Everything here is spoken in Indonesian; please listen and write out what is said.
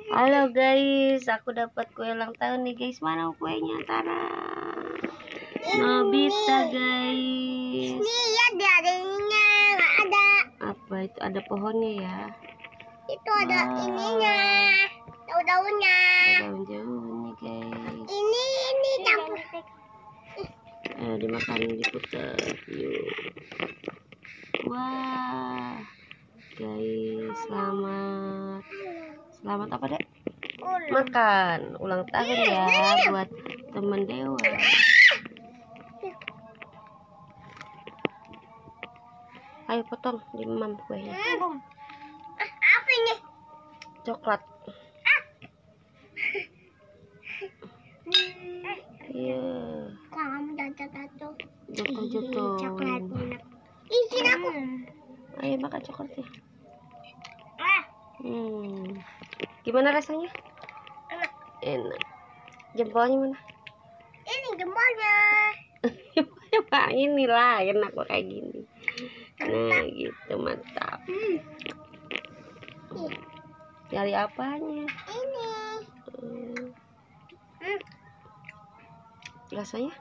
Halo guys, aku dapat kue ulang tahun nih guys. Mana kuenya? Tara. Nobita guys. Nih lihat deh, ada ininya, nggak ada. Apa itu? Ada pohonnya ya? Itu ada ininya, daun-daunnya. Daun-daunnya guys. Ini campur. Ayo dimakan, diputer. Yuk. Wah, guys, selamat apa dek? Makan ulang tahun ya buat teman Dewa. Ayo potong di mam kuenya. Apa ini? Coklat. Iya. Kamu jatuh. Jatuh. Coklatnya. Izin aku. Ayo makan coklatnya. Gimana rasanya? Enak. Jempolnya mana? Ini jempolnya. Jempolnya pak, inilah enak kok kayak gini. Nah gitu, mantap. Cari apanya? Ini. Rasanya?